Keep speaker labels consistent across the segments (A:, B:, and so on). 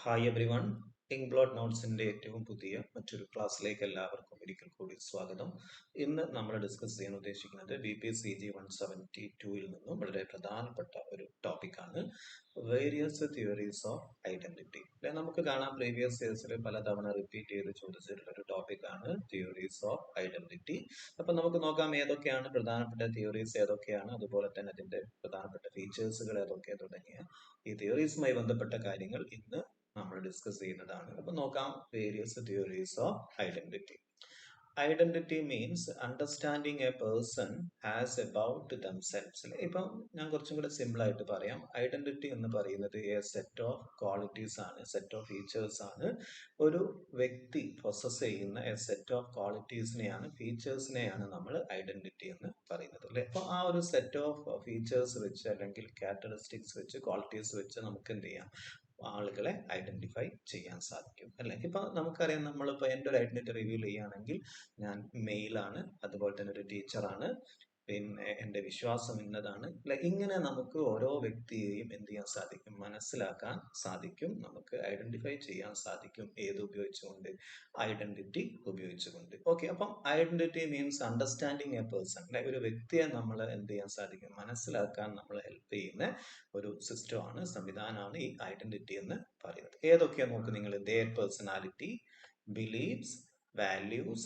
A: Hi every one. ഇംഗ്ലോട്ട് നോട്ട്സിന്റെ ഏറ്റവും പുതിയ മറ്റൊരു ക്ലാസ്സിലേക്ക് എല്ലാവർക്കും ഒരിക്കൽ കൂടി സ്വാഗതം. ഇന്ന് നമ്മൾ ഡിസ്കസ് ചെയ്യാൻ ഉദ്ദേശിക്കുന്നത് BPSCG 172 നിന്നും വളരെ പ്രധാനപ്പെട്ട ഒരു ടോപ്പിക്കാണ് വേരിയസ് തിയറീസ് ഓഫ് ഐഡന്റിറ്റി. നമുക്ക് കാണാം പ്രീവിയസ് ഇയേഴ്സിൽ പലതവണ റിപ്പീറ്റ് ചെയ്ത് ചോദിച്ചിട്ടുള്ള ഒരു ടോപ്പിക്കാണ് തിയറീസ് ഓഫ് ഐഡന്റിറ്റി. അപ്പൊ നമുക്ക് നോക്കാം ഏതൊക്കെയാണ് പ്രധാനപ്പെട്ട തിയറീസ്, ഏതൊക്കെയാണ്, അതുപോലെ തന്നെ അതിന്റെ പ്രധാനപ്പെട്ട ഫീച്ചേഴ്സുകൾ ഏതൊക്കെ തുടങ്ങിയ ഈ തിയറീസുമായി ബന്ധപ്പെട്ട കാര്യങ്ങൾ ഇന്ന് നമ്മൾ ഡിസ്കസ് ചെയ്യുന്നതാണ്. അപ്പൊ നോക്കാം various theories of identity. Identity means understanding A person as about themselves. ഇപ്പം ഞാൻ കുറച്ചും കൂടെ സിമ്പിൾ ആയിട്ട് പറയാം. ഐഡന്റിറ്റി എന്ന് പറയുന്നത് എ സെറ്റ് ഓഫ് ക്വാളിറ്റീസ് ആണ്, സെറ്റ് ഓഫ് ഫീച്ചേഴ്സ് ആണ്. ഒരു വ്യക്തി പ്രൊസസ് ചെയ്യുന്ന എ സെറ്റ് ഓഫ് ക്വാളിറ്റീസിനെയാണ്, ഫീച്ചേഴ്സിനെയാണ് നമ്മൾ ഐഡന്റിറ്റി എന്ന് പറയുന്നത് അല്ലെ. അപ്പൊ ആ ഒരു സെറ്റ് ഓഫ് ഫീച്ചേഴ്സ് വെച്ച് അല്ലെങ്കിൽ ക്യാരക്ടറിസ്റ്റിക്സ് വെച്ച്, ക്വാളിറ്റീസ് വെച്ച് നമുക്ക് എന്ത് ചെയ്യാം, ആളുകളെ ഐഡന്റിഫൈ ചെയ്യാൻ സാധിക്കും അല്ലെ. ഇപ്പൊ നമുക്കറിയാം, നമ്മളിപ്പോ എൻ്റെ ഒരു ഐഡന്റിറ്റി റിവീൽ ചെയ്യുകയാണെങ്കിൽ ഞാൻ മെയിലാണ്, അതുപോലെ തന്നെ ഒരു ടീച്ചറാണ്, പിന്നെ എൻ്റെ വിശ്വാസം ഇന്നതാണ് അല്ലെ. ഇങ്ങനെ നമുക്ക് ഓരോ വ്യക്തിയെയും എന്ത് ചെയ്യാൻ സാധിക്കും, മനസ്സിലാക്കാൻ സാധിക്കും, നമുക്ക് ഐഡന്റിഫൈ ചെയ്യാൻ സാധിക്കും. ഏത് ഉപയോഗിച്ചുകൊണ്ട്? ഐഡന്റിറ്റി ഉപയോഗിച്ചുകൊണ്ട്. ഓക്കെ, അപ്പം identity means understanding A person അല്ലെ. ഒരു വ്യക്തിയെ നമ്മൾ എന്ത് ചെയ്യാൻ സാധിക്കും, മനസ്സിലാക്കാൻ നമ്മളെ ഹെൽപ്പ് ചെയ്യുന്ന ഒരു സിസ്റ്റമാണ്, സംവിധാനമാണ് ഈ ഐഡന്റിറ്റി എന്ന് പറയുന്നത്. ഏതൊക്കെയാ നോക്ക് നിങ്ങൾ: their personality, beliefs, values,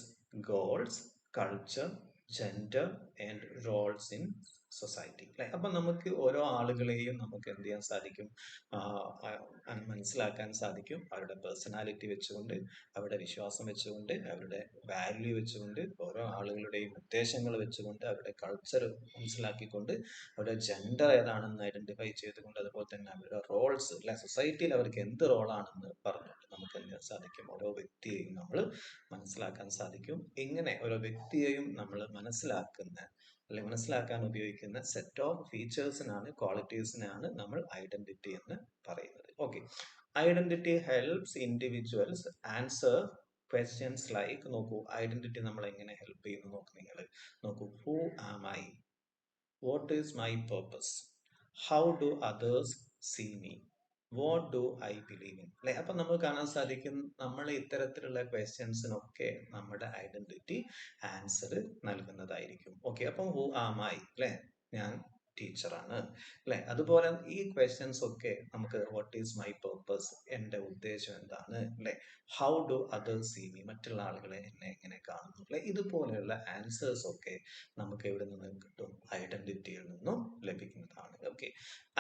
A: goals, culture, gender and roles in society അല്ലെ. അപ്പൊ നമുക്ക് ഓരോ ആളുകളെയും നമുക്ക് എന്ത് ചെയ്യാൻ സാധിക്കും, മനസ്സിലാക്കാൻ സാധിക്കും അവരുടെ പേഴ്സണാലിറ്റി വെച്ചുകൊണ്ട്, അവരുടെ വിശ്വാസം വെച്ചുകൊണ്ട്, അവരുടെ വാല്യൂ വെച്ചുകൊണ്ട്, ഓരോ ആളുകളുടെയും ഉദ്ദേശങ്ങൾ വെച്ചുകൊണ്ട്, അവരുടെ കൾച്ചർ മനസ്സിലാക്കിക്കൊണ്ട്, അവരുടെ ജെൻഡർ ഏതാണെന്ന് ഐഡന്റിഫൈ ചെയ്തുകൊണ്ട്, അതുപോലെ തന്നെ അവരുടെ റോൾസ് അല്ലെ, സൊസൈറ്റിയിൽ അവർക്ക് എന്ത് റോളാണെന്ന് പറഞ്ഞുകൊണ്ട് നമുക്ക് എന്ത് ചെയ്യാൻ സാധിക്കും, ഓരോ വ്യക്തിയെയും നമ്മൾ മനസ്സിലാക്കാൻ സാധിക്കും. ഇങ്ങനെ ഓരോ വ്യക്തിയെയും നമ്മൾ മനസ്സിലാക്കുന്ന അല്ലെങ്കിൽ മനസ്സിലാക്കാൻ ഉപയോഗിക്കുന്ന സെറ്റ് ഓഫ് ഫീച്ചേഴ്സിനാണ്, ക്വാളിറ്റീസിനാണ് നമ്മൾ ഐഡന്റിറ്റി എന്ന് പറയുന്നത്. Okay, identity helps individuals answer questions like, നോക്കൂ ഐഡന്റിറ്റി നമ്മൾ എങ്ങനെ ഹെൽപ്പ് ചെയ്യുന്നു നോക്കൂ നിങ്ങൾ. നോക്കൂ, who am I, what is my purpose, how do others see me, what do I believe in അല്ലെ. അപ്പൊ നമുക്ക് കാണാൻ സാധിക്കും, നമ്മൾ ഇത്തരത്തിലുള്ള ക്വസ്റ്റ്യൻസിനൊക്കെ നമ്മുടെ ഐഡന്റിറ്റി ആൻസർ നൽകുന്നതായിരിക്കും. ഓക്കെ, അപ്പം ഹൂ ആം ഐ അല്ലെ, ഞാൻ ടീച്ചറാണ് അല്ലെ. അതുപോലെ ഈ ക്വസ്റ്റ്യൻസ് ഒക്കെ നമുക്ക് വാട്ട് ഈസ് മൈ പർപ്പസ്, എന്റെ ഉദ്ദേശം എന്താണ് അല്ലെ. How do others see me, മറ്റുള്ള ആളുകളെ എന്നെ എങ്ങനെ കാണുന്നു അല്ലെ. ഇതുപോലെയുള്ള ആൻസേഴ്സ് ഒക്കെ നമുക്ക് എവിടെ നിന്നും കിട്ടും, ഐഡന്റിറ്റിയിൽ നിന്നും ലഭിക്കുന്നതാണ്. Okay,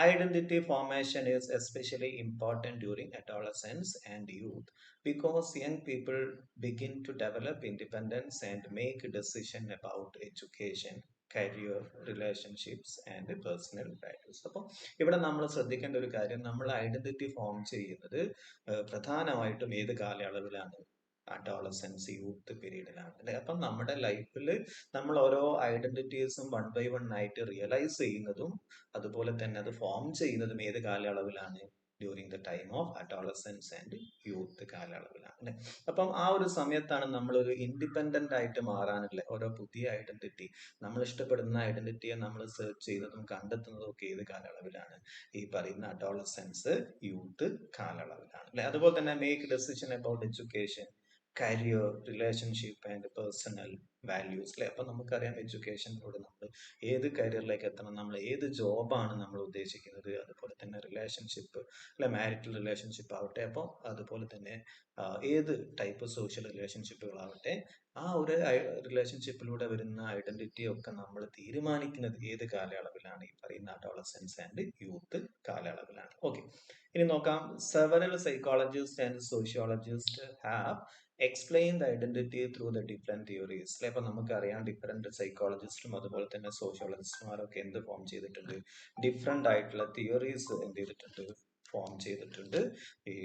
A: identity formation is especially important during adolescence and youth because young people begin to develop independence and make decisions about education, career, relationships and personal values. അപ്പോൾ ഇവിടെ നമ്മൾ ശ്രദ്ധിക്കേണ്ട ഒരു കാര്യം, നമ്മൾ ഐഡന്റിറ്റി ഫോം ചെയ്യുന്നത് പ്രധാനമായിട്ടും ഏത് കാലയളവിലാണ്? അഡോളസൻസ്, യൂത്ത് പീരീഡിലാണ് അല്ലെ. അപ്പം നമ്മുടെ ലൈഫിൽ നമ്മൾ ഓരോ ഐഡന്റിറ്റീസും വൺ ബൈ വൺ ആയിട്ട് റിയലൈസ് ചെയ്യുന്നതും, അതുപോലെ തന്നെ അത് ഫോം ചെയ്യുന്നതും ഏത് കാലയളവിലാണ്? During the time of adolescence and youth കാലയളവിലാണ് അല്ലെ. അപ്പം ആ ഒരു സമയത്താണ് നമ്മൾ ഒരു ഇൻഡിപെൻഡന്റ് ആയിട്ട് മാറാനുള്ള ഓരോ പുതിയ ഐഡന്റിറ്റി, നമ്മൾ ഇഷ്ടപ്പെടുന്ന ഐഡന്റിറ്റിയെ നമ്മൾ സെർച്ച് ചെയ്യുന്നതും കണ്ടെത്തുന്നതും ഒക്കെ ഏത് കാലയളവിലാണ്? ഈ പറയുന്ന അഡോളസൻസ്, യൂത്ത് കാലയളവിലാണ് അല്ലെ. അതുപോലെ തന്നെ make decision about education, career, relationship and personal values അല്ലെ. അപ്പൊ നമുക്കറിയാം, എഡ്യൂക്കേഷനിലൂടെ നമ്മൾ ഏത് കരിയറിലേക്ക് എത്തണം, നമ്മൾ ഏത് ജോബാണ് നമ്മൾ ഉദ്ദേശിക്കുന്നത്, അതുപോലെ തന്നെ റിലേഷൻഷിപ്പ് അല്ലെ, മാരിറ്റൽ റിലേഷൻഷിപ്പ് ആവട്ടെ, അപ്പോൾ അതുപോലെ തന്നെ ഏത് ടൈപ്പ് സോഷ്യൽ റിലേഷൻഷിപ്പുകളാവട്ടെ, ആ ഒരു റിലേഷൻഷിപ്പിലൂടെ വരുന്ന ഐഡന്റിറ്റി ഒക്കെ നമ്മൾ തീരുമാനിക്കുന്നത് ഏത് കാലയളവിലാണ്? ഈ പറയുന്ന അഡോളസൻസ് ആൻഡ് യൂത്ത് കാലയളവിലാണ്. ഓക്കെ, ഇനി നോക്കാം. Several psychologist and sociologist have explain the identity through the different theories അല്ലെ. അപ്പൊ നമുക്കറിയാം, ഡിഫറെന്റ് സൈക്കോളജിസ്റ്റും അതുപോലെ തന്നെ സോഷ്യോളജിസ്റ്റുമാരൊക്കെ എന്ത് ഫോം ചെയ്തിട്ടുണ്ട്, ഡിഫറെന്റ് ആയിട്ടുള്ള തിയറീസ് എന്ത് ചെയ്തിട്ടുണ്ട്, ഫോം ചെയ്തിട്ടുണ്ട് ഈ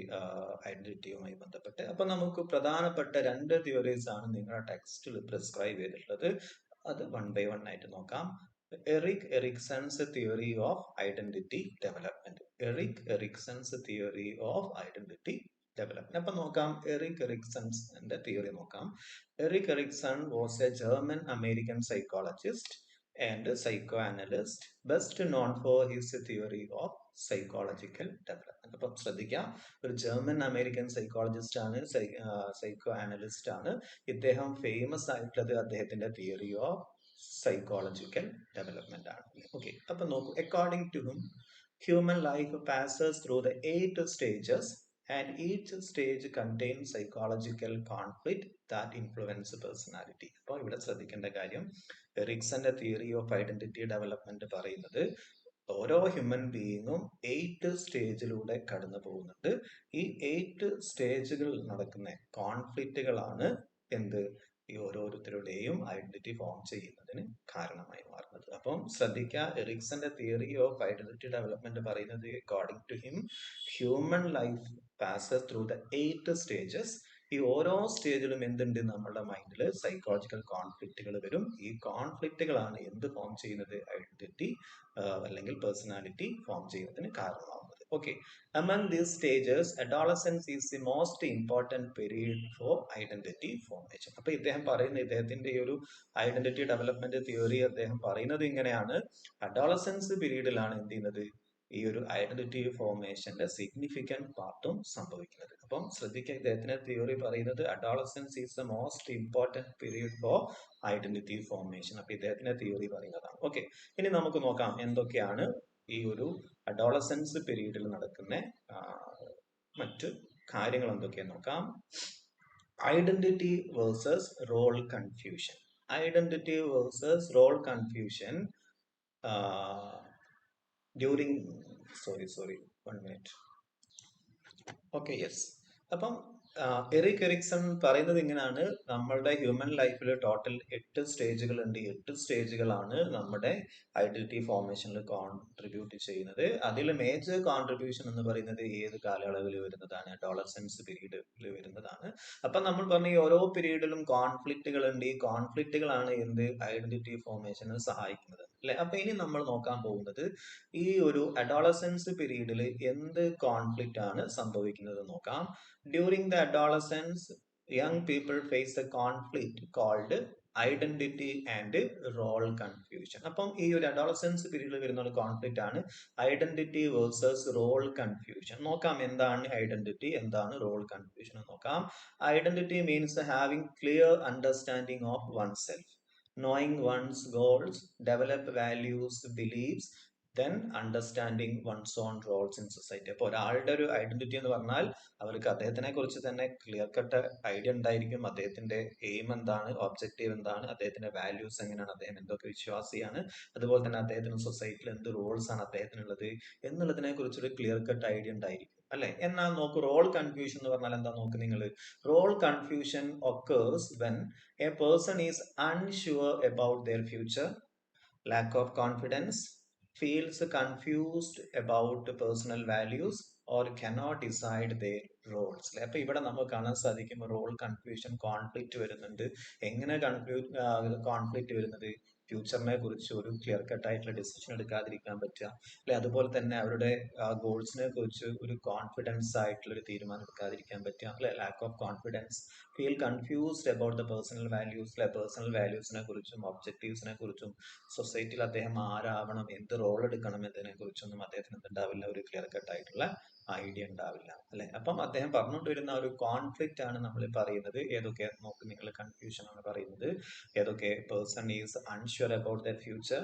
A: ഐഡന്റിറ്റിയുമായി ബന്ധപ്പെട്ട്. അപ്പൊ നമുക്ക് പ്രധാനപ്പെട്ട രണ്ട് തിയറീസ് ആണ് നിങ്ങളുടെ ടെക്സ്റ്റിൽ പ്രിസ്ക്രൈബ് ചെയ്തിട്ടുള്ളത്. അത് വൺ ബൈ വൺ ആയിട്ട് നോക്കാം. Eric Erikson's theory of identity development. Eric Erikson's theory of identity development. അപ്പൊ നോക്കാം, എറിക് എറിക്സൺസിന്റെ തിയറി നോക്കാം. Eric Erikson was a German American psychologist and psychoanalyst, best known for his theory of psychological development. അപ്പം ശ്രദ്ധിക്കാം, ഒരു German American psychologist ആണ്, psychoanalyst ആണ്. ഇദ്ദേഹം ഫേമസ് ആയിട്ടുള്ളത് അദ്ദേഹത്തിന്റെ തിയറി ഓഫ് സൈക്കോളജിക്കൽ ഡെവലപ്മെന്റ് ആണ്. ഓക്കെ, അപ്പൊ നോക്കൂ, according to human life passes through the 8 stages and each stage contains psychological conflict that influence personality. അപ്പോൾ ഇവിടെ ശ്രദ്ധിക്കേണ്ട കാര്യം, എറിക്സന്റെ തിയറി ഓഫ് ഐഡന്റിറ്റി ഡെവലപ്മെന്റ് പറയുന്നത് ഓരോ ഹ്യൂമൻ ബീയിങ്ങും 8 സ്റ്റേജിലൂടെ കടന്നു പോകുന്നുണ്ട്. ഈ 8 സ്റ്റേജുകൾ നടക്കുന്ന കോൺഫ്ലിക്റ്റുകളാണ് എന്ത്, ഈ ഓരോരുത്തരുടെയും ഐഡന്റിറ്റി ഫോം ചെയ്യുന്നതിന് കാരണമായി മാറുന്നത്. അപ്പം ശ്രദ്ധിക്കുക, എറിക്സന്റെ തിയറി ഓഫ് ഐഡന്റിറ്റി ഡെവലപ്മെന്റ് പറയുന്നത് according to him human life passes through the 8 stages. ഈ ഓരോ സ്റ്റേജിലും എന്തുണ്ട്, നമ്മുടെ മൈൻഡിൽ സൈക്കോളജിക്കൽ കോൺഫ്ലിക്റ്റുകൾ വരും. ഈ കോൺഫ്ലിക്റ്റുകളാണ് എന്ത് ഫോം ചെയ്യുന്നത്, ഐഡന്റിറ്റി അല്ലെങ്കിൽ പേഴ്സണാലിറ്റി ഫോം ചെയ്യുന്നതിന് കാരണമാകുന്നത്. Okay, among these stages adolescence is the most important period for identity formation. അപ്പൊ ഇദ്ദേഹം പറയുന്ന, ഇദ്ദേഹത്തിന്റെ ഈ ഒരു ഐഡന്റിറ്റി ഡെവലപ്മെന്റ് തിയറി അദ്ദേഹം പറയുന്നത് ഇങ്ങനെയാണ്, അഡോളസൻസ് പീരീഡിലാണ് എന്ത് ചെയ്യുന്നത്, ഈ ഒരു ഐഡന്റിറ്റി ഫോർമേഷന്റെ സിഗ്നിഫിക്കന്റ് പാർട്ടും സംഭവിക്കുന്നത്. അപ്പം ശ്രദ്ധിക്കുക, ഇദ്ദേഹത്തിന്റെ തിയറി പറയുന്നത് adolescence is the most important period for identity formation. അപ്പൊ ഇദ്ദേഹത്തിന്റെ തിയറി പറയുന്നതാണ്. ഓക്കെ, ഇനി നമുക്ക് നോക്കാം എന്തൊക്കെയാണ് ഈ ഒരു അഡോളസൻസ് പീരീഡിൽ നടക്കുന്ന മറ്റു കാര്യങ്ങൾ എന്തൊക്കെയാന്ന് നോക്കാം. Identity versus role confusion. Identity versus role confusion during sorry 1 minute. Okay, yes. അപ്പം എറിക് എറിക്സൺ പറയുന്നത് ഇങ്ങനെയാണ്, നമ്മളുടെ ഹ്യൂമൻ ലൈഫിൽ ടോട്ടൽ 8 സ്റ്റേജുകൾ ഉണ്ട്. 8 സ്റ്റേജുകളാണ് നമ്മുടെ ഐഡന്റിറ്റി ഫോർമേഷനിൽ കോൺട്രിബ്യൂട്ട് ചെയ്യുന്നത്. അതിൽ മേജർ കോൺട്രിബ്യൂഷൻ എന്ന് പറയുന്നത് ഏത് കാലയളവിൽ വരുന്നതാണ്, അഡോളസൻസ് പീരീഡിൽ വരുന്നതാണ്. അപ്പം നമ്മൾ പറഞ്ഞ ഈ ഓരോ പീരീഡിലും കോൺഫ്ലിക്റ്റുകൾ ഉണ്ട്. ഈ കോൺഫ്ലിക്റ്റുകളാണ് എന്ത്, ഐഡന്റിറ്റി ഫോർമേഷന് സഹായിക്കുന്നത് അല്ലെ. അപ്പൊ ഇനി നമ്മൾ നോക്കാൻ പോകുന്നത് ഈ ഒരു അഡോളസൻസ് പീരീഡിൽ എന്ത് കോൺഫ്ലിക്റ്റ് ആണ് സംഭവിക്കുന്നത് നോക്കാം. During the adolescence, young people face a conflict called identity and role confusion. അപ്പം ഈ ഒരു അഡോളസൻസ് പീരീഡിൽ വരുന്ന ഒരു കോൺഫ്ലിക്റ്റ് ആണ് ഐഡന്റിറ്റി വേഴ്സസ് റോൾ കൺഫ്യൂഷൻ. നോക്കാം എന്താണ് ഐഡന്റിറ്റി, എന്താണ് റോൾ കൺഫ്യൂഷൻ നോക്കാം. Identity means having clear understanding of one self, knowing one's goals, develop values, beliefs, then understanding one's own roles in society. അപ്പോൾ ഒരാളുടെ ഒരു ഐഡന്റിറ്റി എന്ന് പറഞ്ഞാൽ അവർക്ക് അദ്ദേഹത്തിനെ കുറിച്ച് തന്നെ ക്ലിയർ കട്ട് ഐഡിയ ഉണ്ടായിരിക്കും. അദ്ദേഹത്തിന്റെ എയിം എന്താണ്, ഒബ്ജക്റ്റീവ് എന്താണ്, അദ്ദേഹത്തിന്റെ വാല്യൂസ് എങ്ങനെയാണ്, അദ്ദേഹം എന്തൊക്കെ വിശ്വാസിയാണ്, അതുപോലെ തന്നെ അദ്ദേഹത്തിന് സൊസൈറ്റിയിൽ എന്ത് റോൾസ് ആണ് അദ്ദേഹത്തിനുള്ളത് എന്നുള്ളതിനെ കുറിച്ചൊരു ക്ലിയർ കട്ട് ഐഡിയ ഉണ്ടായിരിക്കും അല്ലെ. എന്നാൽ നോക്കൂ, റോൾ കൺഫ്യൂഷൻ എന്ന് പറഞ്ഞാൽ എന്താ നോക്ക് നിങ്ങൾ. Role confusion occurs when a person is unsure about their future, lack of confidence, feels confused about personal values or cannot decide their roles. അപ്പൊ ഇവിടെ നമുക്ക് കാണാൻ സാധിക്കും റോൾ കൺഫ്യൂഷൻ കോൺഫ്ലിക്റ്റ് വരുന്നുണ്ട്. എങ്ങനെ കോൺഫ്ലിക്റ്റ് വരുന്നത്, ഫ്യൂച്ചറിനെ കുറിച്ച് ഒരു ക്ലിയർ കട്ട് ആയിട്ടുള്ള ഡിസിഷൻ എടുക്കാതിരിക്കാൻ പറ്റുക അല്ലെ, അതുപോലെ തന്നെ അവരുടെ ഗോൾസിനെ കുറിച്ച് ഒരു കോൺഫിഡൻസ് ആയിട്ടുള്ള ഒരു തീരുമാനം എടുക്കാതിരിക്കാൻ പറ്റുക അല്ലെ, lakh of confidence, feel confused about the personal values അല്ലെ, പേഴ്സണൽ വാല്യൂസിനെ കുറിച്ചും ഒബ്ജക്റ്റീവ്സിനെ കുറിച്ചും സൊസൈറ്റിയിൽ അദ്ദേഹം ആരാവണം, എന്ത് റോൾ എടുക്കണം എന്നതിനെ കുറിച്ചൊന്നും അദ്ദേഹത്തിന് എന്തുണ്ടാവില്ല, ഒരു ക്ലിയർ കട്ട് ആയിട്ടുള്ള ഐഡിയ ഉണ്ടാവില്ല അല്ലെ. അപ്പം അദ്ദേഹം പറഞ്ഞുകൊണ്ട് വരുന്ന ഒരു കോൺഫ്ലിക്റ്റ് ആണ് നമ്മൾ പറയുന്നത്. ഏതൊക്കെ നോക്ക് നിങ്ങൾ, കൺഫ്യൂഷൻ ആണ് പറയുന്നത്. ഏതൊക്കെ, person is unsure about the future,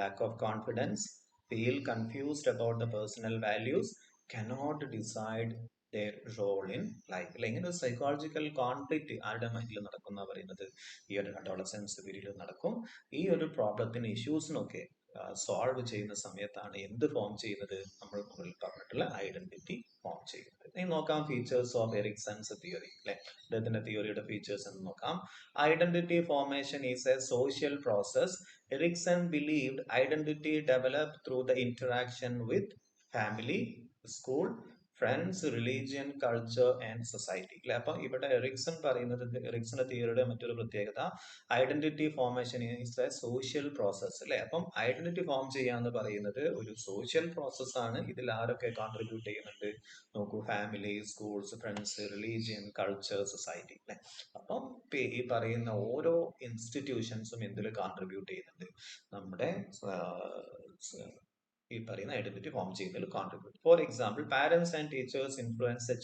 A: lack of confidence, feel confused about the personal values, cannot decide their role in life. അല്ലെ, ഇങ്ങനെ ഒരു സൈക്കോളജിക്കൽ കോൺഫ്ലിക്റ്റ് ആരുടെ മൈൻഡിൽ നടക്കുന്ന പറയുന്നത് ഈ ഒരു അഡോളസൻസ് പീരീഡിൽ നടക്കും. ഈ ഒരു പ്രോബ്ലത്തിന്, ഇഷ്യൂസിനൊക്കെ സോൾവ് ചെയ്യുന്ന സമയത്താണ് എന്ത് ഫോം ചെയ്യുന്നത്, നമ്മൾ മുകളിൽ പറഞ്ഞിട്ടുള്ള ഐഡന്റിറ്റി ഫോം ചെയ്യുന്നത്. ഇനി നോക്കാം ഫീച്ചേഴ്സ് ഓഫ് എറിക്സൺസ് തിയറി അല്ലെ, അദ്ദേഹത്തിന്റെ തിയറിയുടെ ഫീച്ചേഴ്സ് എന്ന് നോക്കാം. Identity formation is a social process. Erikson believed identity develop through the interaction with family, school, friends, religion, culture and society അല്ലെ. അപ്പൊ ഇവിടെ എറിക്സൺ പറയുന്നത്, എറിക്സന്റെ തിയറിയുടെ മറ്റൊരു പ്രത്യേകത, identity formation is a social process അല്ലെ. അപ്പം ഐഡന്റിറ്റി ഫോം ചെയ്യാന്ന് പറയുന്നത് ഒരു സോഷ്യൽ പ്രോസസ് ആണ്. ഇതിൽ ആരൊക്കെ കോൺട്രിബ്യൂട്ട് ചെയ്യുന്നുണ്ട് നോക്കൂ, family, schools, friends, religion, culture, society അല്ലെ. അപ്പം ഈ പറയുന്ന ഓരോ ഇൻസ്റ്റിറ്റ്യൂഷൻസും എന്തിൽ കോൺട്രിബ്യൂട്ട് ചെയ്യുന്നുണ്ട്, നമ്മുടെ ഈ പറയുന്ന ഐഡന്റിറ്റി ഫോം ചെയ്യുന്നതിൽ contribute. For example, parents and teachers influence a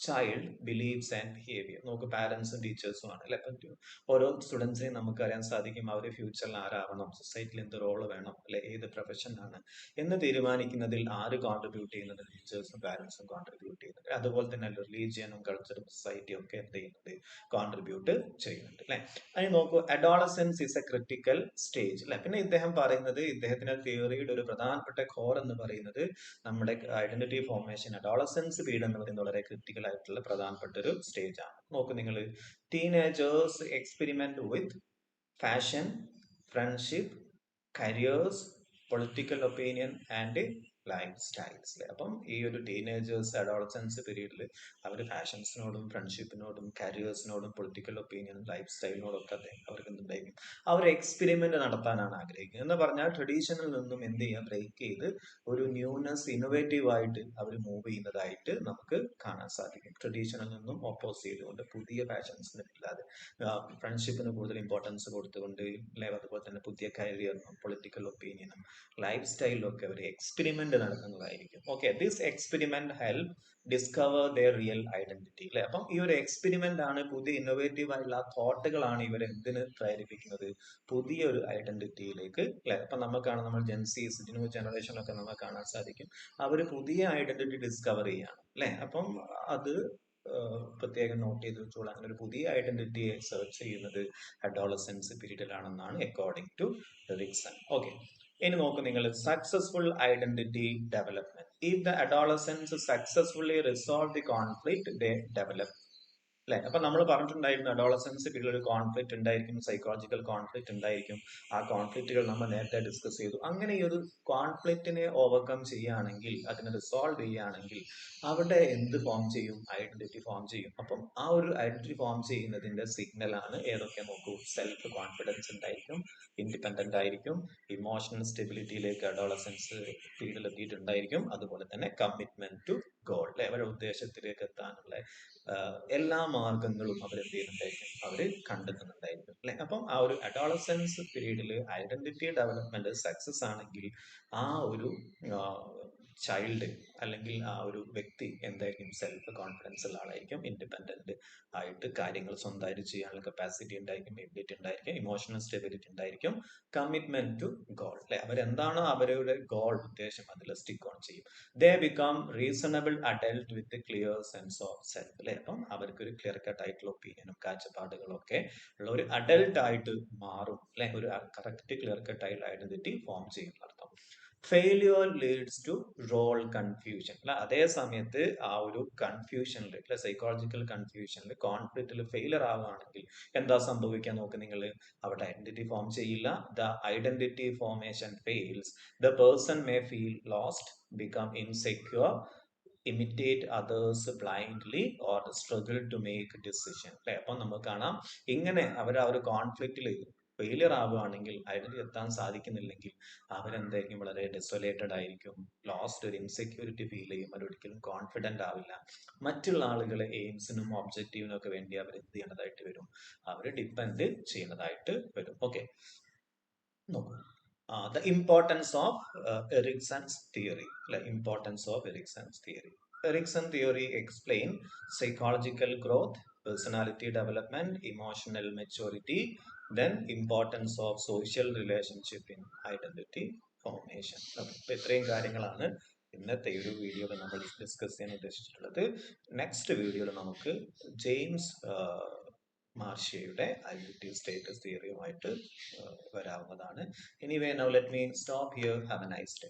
A: child believes and behaviour. നമുക്ക് പാരന്റ്സും ടീച്ചേഴ്സും ആണ് അല്ലെ. അപ്പം ഓരോ സ്റ്റുഡൻസിനെയും നമുക്ക് അറിയാൻ സാധിക്കും അവർ ഫ്യൂച്ചറിൽ ആരാവണം, സൊസൈറ്റിയിൽ എന്ത് റോള് വേണം, അല്ലെ ഏത് പ്രൊഫഷൻ ആണ് എന്ന് തീരുമാനിക്കുന്നതിൽ ആര് കോൺട്രിബ്യൂട്ട് ചെയ്യുന്നത്? ടീച്ചേഴ്സും പാരന്റ്സും കോൺട്രിബ്യൂട്ട് ചെയ്യുന്നത്. അതുപോലെ തന്നെ റിലീജിയനും കൾച്ചറും സൊസൈറ്റിയും ഒക്കെ എന്ത് ചെയ്യുന്നുണ്ട്? കോൺട്രിബ്യൂട്ട് ചെയ്യുന്നുണ്ട് അല്ലെ. അതിന് നോക്കൂ, adolescence is A critical stage അല്ലെ. പിന്നെ ഇദ്ദേഹം പറയുന്നത്, ഇദ്ദേഹത്തിന്റെ തിയറിയുടെ ഒരു പ്രധാനപ്പെട്ട കോർ എന്ന് പറയുന്നത് നമ്മുടെ ഐഡന്റിറ്റി ഫോർമേഷൻ അഡോളസൻസ് പീരീഡ് എന്ന് പറയുന്നത് വളരെ ക്രിട്ടിക്കൽ ആയിട്ടുള്ള പ്രധാനപ്പെട്ട ഒരു സ്റ്റേജ് ആണ്. നോക്കൂ നിങ്ങൾ, teenagers experiment with fashion, friendship, careers, political opinion and life styles. അപ്പം ഈ ഒരു ടീനേജേഴ്സ് അഡോളസൻസ് പീരീഡിൽ അവർ ഫാഷൻസിനോടും ഫ്രണ്ട്ഷിപ്പിനോടും കരിയേഴ്സിനോടും പൊളിറ്റിക്കൽ ഒപ്പീനിയനും ലൈഫ് സ്റ്റൈലിനോടും ഒക്കെ അവർക്ക് എന്തുണ്ടായിരിക്കും? അവർ എക്സ്പെരിമെന്റ് നടത്താനാണ് ആഗ്രഹിക്കുന്നത്. എന്ന് പറഞ്ഞാൽ ട്രഡീഷനിൽ നിന്നും എന്ത് ചെയ്യുക? ബ്രേക്ക് ചെയ്ത് ഒരു ന്യൂനെസ്, ഇന്നോവേറ്റീവ് ആയിട്ട് അവർ മൂവ് ചെയ്യുന്നതായിട്ട് നമുക്ക് കാണാൻ സാധിക്കും. ട്രഡീഷനിൽ നിന്നും ഓപ്പോസ് ചെയ്തുകൊണ്ട് പുതിയ ഫാഷൻസിന് ഇല്ലാതെ ഫ്രണ്ട്ഷിപ്പിന് കൂടുതൽ ഇമ്പോർട്ടൻസ് കൊടുത്തുകൊണ്ട്, അല്ലെ അതുപോലെ തന്നെ പുതിയ കരിയറിനും പൊളിറ്റിക്കൽ ഒപ്പീനിയനും ലൈഫ് സ്റ്റൈലിലും ഒക്കെ അവർ എക്സ്പെരിമെന്റ് നടത്തുന്നതായിരിക്കും. Okay, this experiment help discover their real identity അല്ലെ. അപ്പം ഈ ഒരു എക്സ്പെരിമെന്റ് ആണ്, പുതിയ ഇന്നോവേറ്റീവ് ആയിട്ടുള്ള തോട്ടുകളാണ് ഇവർ എന്തിന് പ്രേരിപ്പിക്കുന്നത്? പുതിയൊരു ഐഡന്റിറ്റിയിലേക്ക് അല്ലെ. അപ്പൊ നമുക്കാണ്, നമ്മൾ ജെൻസീസ്, ന്യൂ ജനറേഷനൊക്കെ നമുക്ക് കാണാൻ സാധിക്കും അവർ പുതിയ ഐഡന്റിറ്റി ഡിസ്കവർ ചെയ്യാണ് അല്ലെ. അപ്പം അത് പ്രത്യേകം നോട്ട് ചെയ്ത് വെച്ചോളൂ. അങ്ങനെ ഒരു പുതിയ ഐഡന്റിറ്റിയെ സെർച്ച് ചെയ്യുന്നത് അഡോളസൻസ് പീരീഡിലാണെന്നാണ് അക്കോർഡിംഗ് ടു എറിക്സൺ. ഓക്കെ, ഇനി നോക്കൂ നിങ്ങൾ, successful identity development. If the adolescence successfully resolve the conflict they develop അല്ലെ. അപ്പൊ നമ്മൾ പറഞ്ഞിട്ടുണ്ടായിരുന്നു അഡോളസൻസ് പീരീഡിൽ ഒരു കോൺഫ്ലിക്ട് ഉണ്ടായിരിക്കും, സൈക്കോളജിക്കൽ കോൺഫ്ലിക്ട് ഉണ്ടായിരിക്കും. ആ കോൺഫ്ലിക്റ്റുകൾ നമ്മൾ നേരത്തെ ഡിസ്കസ് ചെയ്തു. അങ്ങനെ ഈ ഒരു കോൺഫ്ലിക്റ്റിനെ ഓവർകം ചെയ്യുകയാണെങ്കിൽ, അതിനെ റിസോൾവ് ചെയ്യുകയാണെങ്കിൽ അവിടെ എന്ത് ഫോം ചെയ്യും? ഐഡന്റിറ്റി ഫോം ചെയ്യും. അപ്പം ആ ഒരു ഐഡന്റിറ്റി ഫോം ചെയ്യുന്നതിന്റെ സിഗ്നൽ ആണ് ഏതൊക്കെ നോക്കൂ. സെൽഫ് കോൺഫിഡൻസ് ഉണ്ടായിരിക്കും, ഇൻഡിപെൻഡന്റ് ആയിരിക്കും, ഇമോഷണൽ സ്റ്റെബിലിറ്റിയിലേക്ക് അഡോളസൻസ് പീരീഡിൽ എത്തിയിട്ടുണ്ടായിരിക്കും, അതുപോലെ തന്നെ കമ്മിറ്റ്മെന്റ് ടു ഗോൾ അല്ലെ, അവരുടെ ഉദ്ദേശത്തിലേക്ക് എത്താനുള്ള എല്ലാ മാർഗങ്ങളും അവർ എന്ത് ചെയ്യുന്നുണ്ടായിരിക്കും? അവര് കണ്ടെത്തുന്നുണ്ടായിരിക്കും അല്ലെ. അപ്പം ആ ഒരു അഡോളസൻസ് പീരീഡിൽ ഐഡന്റിറ്റി ഡെവലപ്മെന്റ് സക്സസ് ആണെങ്കിൽ ആ ഒരു ചൈൽഡ് അല്ലെങ്കിൽ ആ ഒരു വ്യക്തി എന്തായിരിക്കും? സെൽഫ് കോൺഫിഡൻസ് ഉള്ള ആളായിരിക്കും, ഇൻഡിപെൻഡന്റ് ആയിട്ട് കാര്യങ്ങൾ സ്വന്തമായിട്ട് ചെയ്യാനുള്ള കപ്പാസിറ്റി ഉണ്ടായിരിക്കും, എബിലിറ്റി ഉണ്ടായിരിക്കും, ഇമോഷണൽ സ്റ്റെബിലിറ്റി ഉണ്ടായിരിക്കും, കമ്മിറ്റ്മെന്റ് ടു ഗോൾ അല്ലെ. അവരെന്താണോ അവരുടെ ഗോൾ, ഉദ്ദേശം, അതിൽ സ്റ്റിക്ക് ഓൺ ചെയ്യും. ദേ become reasonable adult with clear sense of self അല്ലെ. അപ്പം അവർക്ക് ഒരു ക്ലിയർ കട്ട് ആയിട്ടുള്ള ഒപ്പീനിയനും കാഴ്ചപ്പാടുകളും ഒക്കെ ഉള്ള ഒരു അഡൽട്ട് ആയിട്ട് മാറും അല്ലെ. ഒരു കറക്റ്റ് ക്ലിയർ കട്ട് ആയിട്ടുള്ള ഐഡന്റിറ്റി ഫോം ചെയ്യുന്ന അർത്ഥം. Failure leads to role confusion അല്ല. അതേ സമയത്ത് ആ ഒരു കൺഫ്യൂഷനിൽ അല്ലെ, സൈക്കോളജിക്കൽ കൺഫ്യൂഷനിൽ, കോൺഫ്ലിക്റ്റിൽ ഫെയിലർ ആവുകയാണെങ്കിൽ എന്താ സംഭവിക്കാൻ നോക്ക് നിങ്ങൾ? അവിടെ ഐഡന്റിറ്റി ഫോം ചെയ്യില്ല. The identity formation fails. The person may feel lost, become insecure, imitate others blindly or struggle to make decision അല്ലെ. അപ്പം നമുക്ക് കാണാം ഇങ്ങനെ അവർ ആ ഒരു കോൺഫ്ലിക്റ്റിൽ ഫെയിലിയർ ആവുകയാണെങ്കിൽ, ഐഡന്റിറ്റി എത്താൻ സാധിക്കുന്നില്ലെങ്കിൽ അവരെന്തായിരിക്കും? വളരെ ഡെസോലേറ്റഡ് ആയിരിക്കും, ലോസ്റ്റ്, ഒരു ഇൻസെക്യൂരിറ്റി ഫീൽ ചെയ്യും, അവരൊരിക്കലും കോൺഫിഡന്റ് ആവില്ല. മറ്റുള്ള ആളുകളെ എയിംസിനും ഒബ്ജക്റ്റീവിനും ഒക്കെ വേണ്ടി അവർ എന്ത് ചെയ്യേണ്ടതായിട്ട് വരും? അവർ ഡിപ്പെൻഡ് ചെയ്യുന്നതായിട്ട് വരും. ഓക്കെ, നോക്കൂ, the importance of Erickson's theory. Like importance of Erickson's theory. Erickson theory explain psychological growth, personality development, emotional maturity, then importance of social relationship in identity formation. Okay, ഇപ്പൊ ഇത്രയും കാര്യങ്ങളാണ് ഇന്നത്തെ ഈ ഒരു വീഡിയോയിൽ നമ്മൾ ഡിസ്കസ് ചെയ്യാൻ ഉദ്ദേശിച്ചിട്ടുള്ളത്. നെക്സ്റ്റ് വീഡിയോയിൽ നമുക്ക് ജെയിംസ് മാർഷ്യയുടെ ഐഡന്റിറ്റി സ്റ്റേറ്റസ് തിയറിയുമായിട്ട് വരാവുന്നതാണ്. Anyway, now let me stop here. Have a nice day.